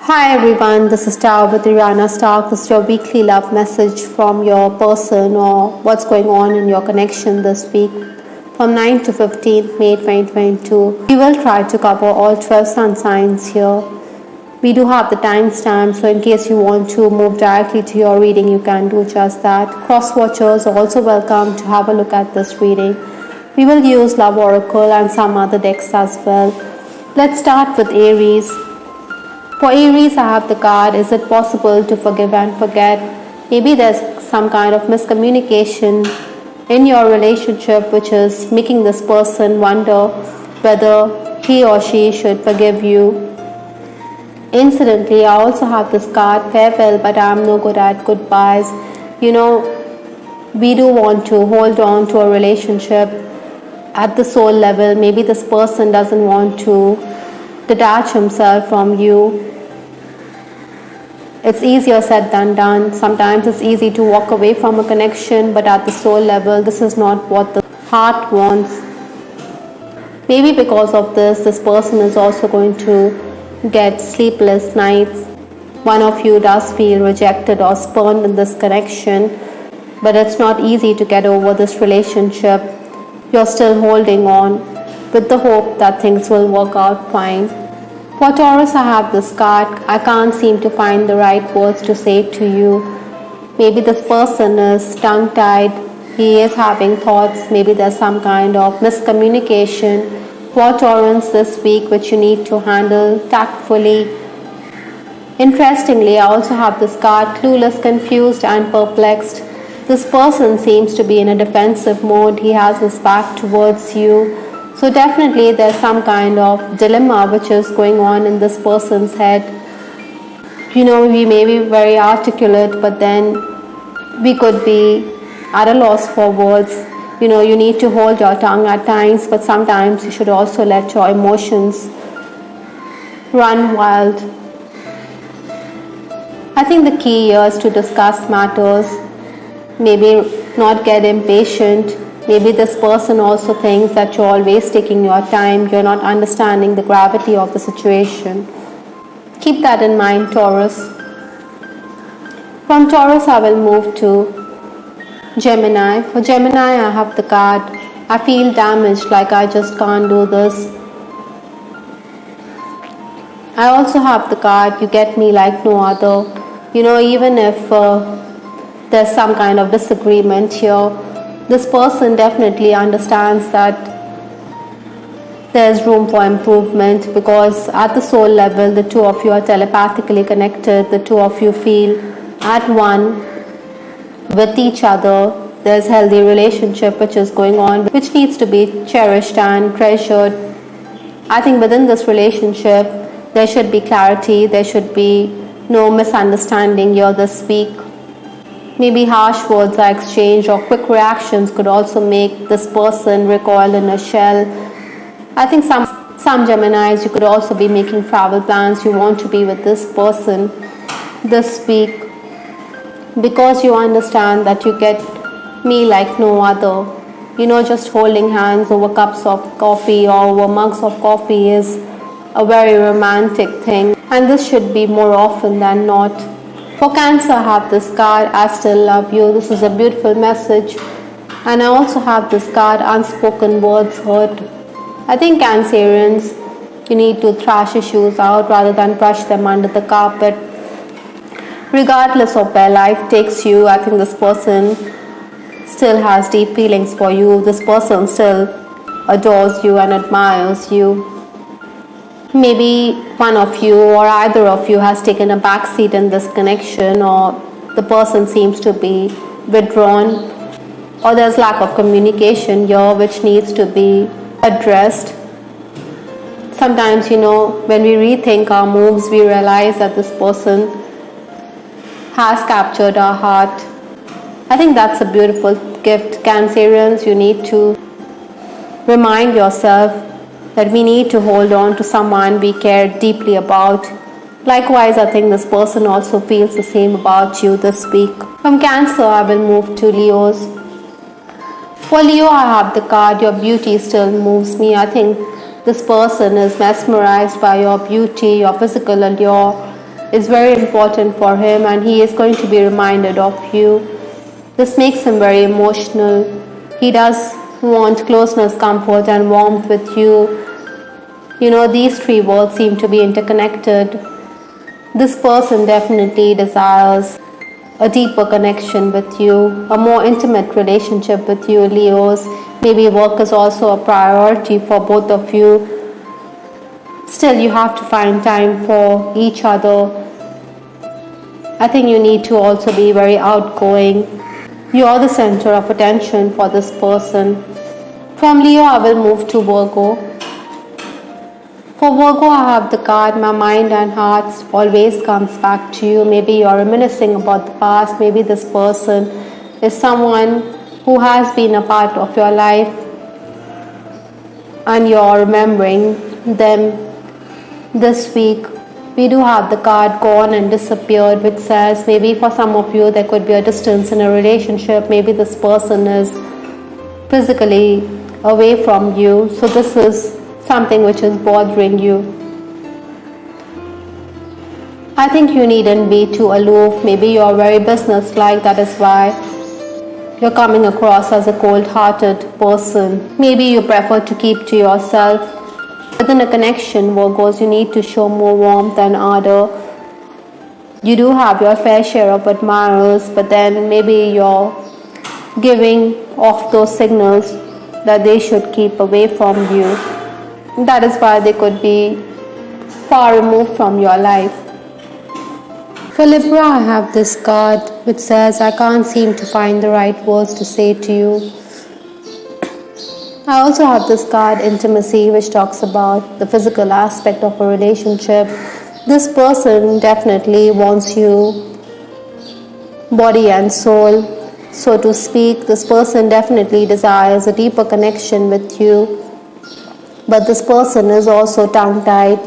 Hi everyone, this is Tao with Ariana Stark. This is your weekly love message from your person or what's going on in your connection this week from 9 to 15th May 2022. We will try to cover all 12 sun signs here. We do have the timestamp, so in case you want to move directly to your reading, you can do just that. Cross watchers are also welcome to have a look at this reading. We will use Love Oracle and some other decks as well. Let's start with Aries. For Aries, I have the card, is it possible to forgive and forget? Maybe there's some kind of miscommunication in your relationship which is making this person wonder whether he or she should forgive you. Incidentally, I also have this card, farewell, but I'm no good at goodbyes. We do want to hold on to a relationship at the soul level. Maybe this person doesn't want to detach himself from you. It's easier said than done. Sometimes it's easy to walk away from a connection, but at the soul level, this is not what the heart wants. Maybe because of this person is also going to get sleepless nights. One of you does feel rejected or spurned in this connection, but it's not easy to get over this relationship. You're still holding on with the hope that things will work out fine. For Taurus, I have this card, I can't seem to find the right words to say to you. Maybe this person is tongue-tied, he is having thoughts, maybe there's some kind of miscommunication for Taurus this week which you need to handle tactfully. Interestingly, I also have this card, clueless, confused and perplexed. This person seems to be in a defensive mode, he has his back towards you. So definitely there's some kind of dilemma which is going on in this person's head. We may be very articulate, but then we could be at a loss for words. You need to hold your tongue at times, but sometimes you should also let your emotions run wild. I think the key here is to discuss matters, maybe not get impatient. Maybe this person also thinks that you're always taking your time, you're not understanding the gravity of the situation. Keep that in mind, Taurus. From Taurus, I will move to Gemini. For Gemini, I have the card, I feel damaged, like I just can't do this. I also have the card, you get me like no other. Even if there's some kind of disagreement here, this person definitely understands that there's room for improvement, because at the soul level, the two of you are telepathically connected. The two of you feel at one with each other. There's healthy relationship which is going on, which needs to be cherished and treasured. I think within this relationship, there should be clarity. There should be no misunderstanding here this week. Maybe harsh words are exchanged, or quick reactions could also make this person recoil in a shell. I think some Geminis, you could also be making travel plans. You want to be with this person this week because you understand that you get me like no other. Just holding hands over cups of coffee or over mugs of coffee is a very romantic thing, and this should be more often than not. For Cancer, I have this card, I still love you. This is a beautiful message. And I also have this card, unspoken words hurt. I think Cancerians, you need to thrash issues out rather than brush them under the carpet. Regardless of where life takes you, I think this person still has deep feelings for you. This person still adores you and admires you. Maybe one of you or either of you has taken a back seat in this connection, or the person seems to be withdrawn, or there's lack of communication here which needs to be addressed. Sometimes, when we rethink our moves, we realize that this person has captured our heart. I think that's a beautiful gift. Cancerians, you need to remind yourself that we need to hold on to someone we care deeply about. Likewise, I think this person also feels the same about you this week. From Cancer, I will move to Leos. For Leo, I have the card, your beauty still moves me. I think this person is mesmerized by your beauty, your physical allure. is very important for him, and he is going to be reminded of you. This makes him very emotional. He does want closeness, comfort and warmth with you. These three words seem to be interconnected. This person definitely desires a deeper connection with you, a more intimate relationship with you, Leos. Maybe work is also a priority for both of you. Still, you have to find time for each other. I think you need to also be very outgoing. You are the center of attention for this person. From Leo, I will move to Virgo. For Virgo, I have the card, my mind and heart always comes back to you. Maybe you are reminiscing about the past. Maybe this person is someone who has been a part of your life and you are remembering them. This week, we do have the card gone and disappeared, which says maybe for some of you there could be a distance in a relationship. Maybe this person is physically away from you. So this is something which is bothering you. I think you needn't be too aloof. Maybe you are very business-like. That is why you're coming across as a cold-hearted person. Maybe you prefer to keep to yourself. Within a connection, Virgos, you need to show more warmth and ardor. You do have your fair share of admirers, but then maybe you're giving off those signals that they should keep away from you. That is why they could be far removed from your life. For Libra, I have this card which says, I can't seem to find the right words to say to you. I also have this card, Intimacy, which talks about the physical aspect of a relationship. This person definitely wants you body and soul, so to speak. This person definitely desires a deeper connection with you. But this person is also tongue-tied.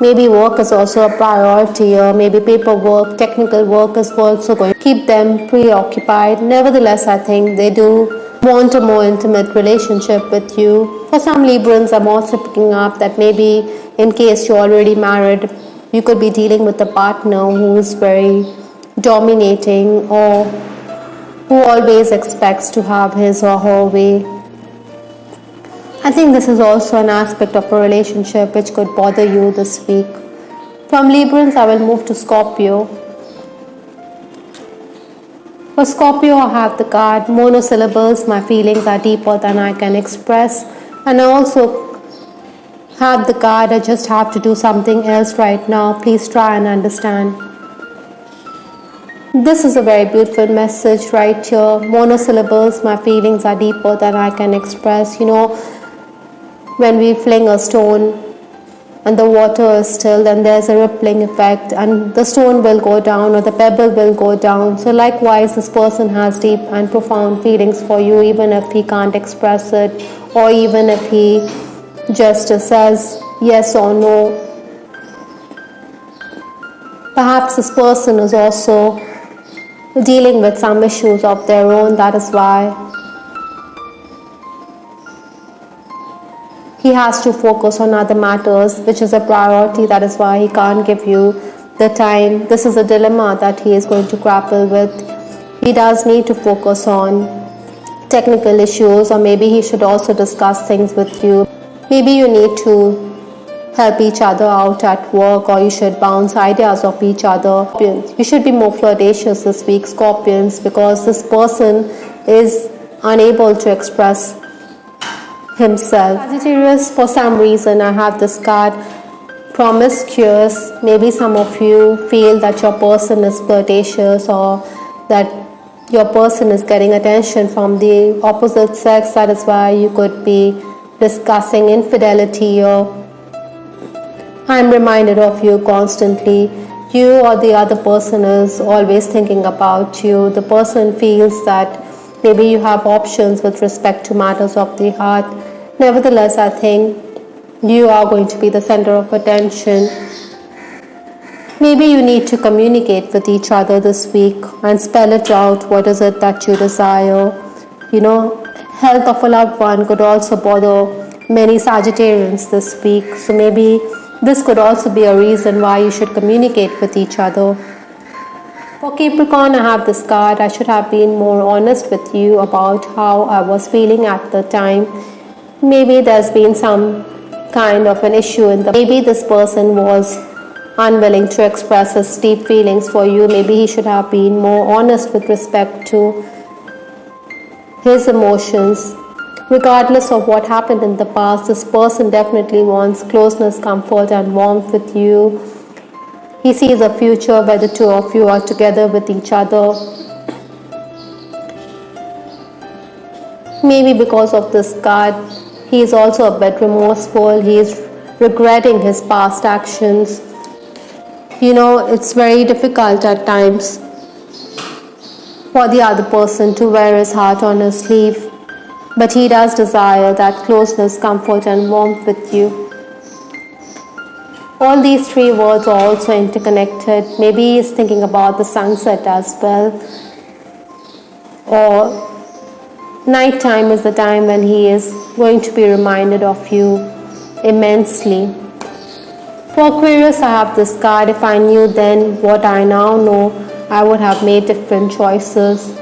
Maybe work is also a priority, or maybe paperwork, technical work is also going to keep them preoccupied. Nevertheless, I think they do want a more intimate relationship with you. For some Librans, I'm also picking up that maybe in case you're already married, you could be dealing with a partner who is very dominating or who always expects to have his or her way. I think this is also an aspect of a relationship which could bother you this week. From Librans, I will move to Scorpio. For Scorpio, I have the card, monosyllables, my feelings are deeper than I can express. And I also have the card, I just have to do something else right now. Please try and understand. This is a very beautiful message right here. Monosyllables, my feelings are deeper than I can express. When we fling a stone and the water is still, then there's a rippling effect and the stone will go down or the pebble will go down. So likewise, this person has deep and profound feelings for you, even if he can't express it, or even if he just says yes or no. Perhaps this person is also dealing with some issues of their own. That is why he has to focus on other matters, which is a priority. That is why he can't give you the time. This is a dilemma that he is going to grapple with. He does need to focus on technical issues, or maybe he should also discuss things with you. Maybe you need to help each other out at work, or you should bounce ideas off each other. You should be more flirtatious this week, Scorpions, because this person is unable to express himself. Sagittarius, for some reason I have this card, promiscuous. Maybe some of you feel that your person is flirtatious, or that your person is getting attention from the opposite sex. That is why you could be discussing infidelity, or I'm reminded of you constantly. You or the other person is always thinking about you. The person feels that maybe you have options with respect to matters of the heart. Nevertheless, I think you are going to be the center of attention. Maybe you need to communicate with each other this week and spell it out. What is it that you desire? Health of a loved one could also bother many Sagittarians this week. So maybe This could also be a reason why you should communicate with each other. For Capricorn, I have this card. I should have been more honest with you about how I was feeling at the time. Maybe there's been some kind of an issue maybe this person was unwilling to express his deep feelings for you. Maybe he should have been more honest with respect to his emotions. Regardless of what happened in the past, this person definitely wants closeness, comfort and warmth with you. He sees a future where the two of you are together with each other. Maybe because of this card, he is also a bit remorseful. He is regretting his past actions. It's very difficult at times for the other person to wear his heart on his sleeve. But he does desire that closeness, comfort and warmth with you. All these three words are also interconnected. Maybe he is thinking about the sunset as well. Or nighttime is the time when he is going to be reminded of you immensely. For Aquarius, I have this card. If I knew then what I now know, I would have made different choices.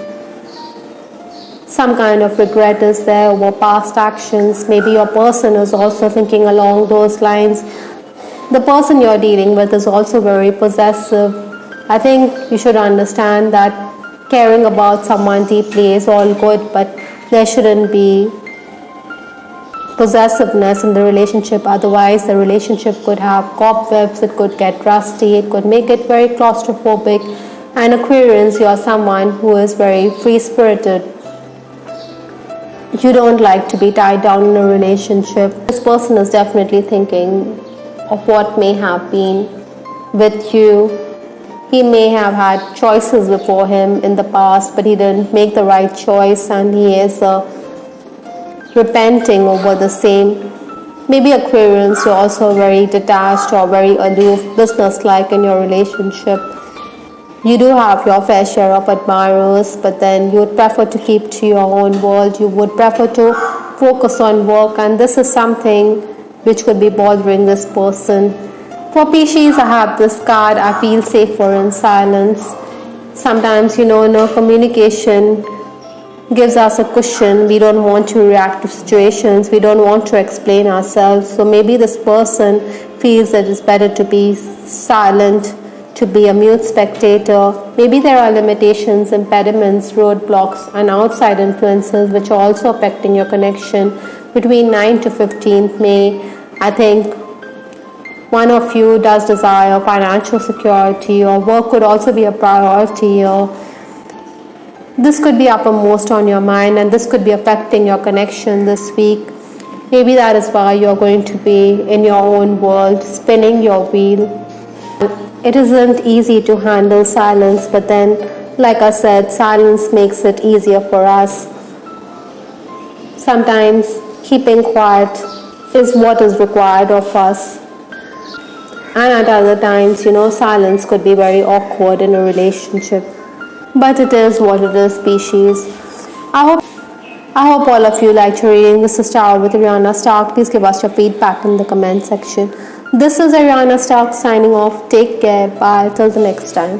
Some kind of regret is there over past actions. Maybe your person is also thinking along those lines. The person you're dealing with is also very possessive. I think you should understand that caring about someone deeply is all good, but there shouldn't be possessiveness in the relationship. Otherwise, the relationship could have cobwebs, it could get rusty, it could make it very claustrophobic. And Aquarians, you are someone who is very free-spirited. You don't like to be tied down in a relationship. This person is definitely thinking of what may have been with you. He may have had choices before him in the past, but he didn't make the right choice and he is repenting over the same. Maybe Aquarians, you're also very detached or very aloof, business-like in your relationship. You do have your fair share of admirers, but then you would prefer to keep to your own world. You would prefer to focus on work, and this is something which could be bothering this person. For Pisces, I have this card. I feel safer in silence. Sometimes, no communication gives us a cushion. We don't want to react to situations. We don't want to explain ourselves. So maybe this person feels that it's better to be silent, to be a mute spectator. Maybe there are limitations, impediments, roadblocks and outside influences which are also affecting your connection. Between 9 to 15th May, I think one of you does desire financial security, or work could also be a priority, or this could be uppermost on your mind and this could be affecting your connection this week. Maybe that is why you're going to be in your own world, spinning your wheel. It isn't easy to handle silence, but then, like I said, silence makes it easier for us. Sometimes keeping quiet is what is required of us. And at other times, silence could be very awkward in a relationship. But it is what it is, Pisces. I hope all of you liked your reading. This is Tarot with Ariana Stark. Please give us your feedback in the comment section. This is Ariana Stark signing off. Take care. Bye. Till the next time.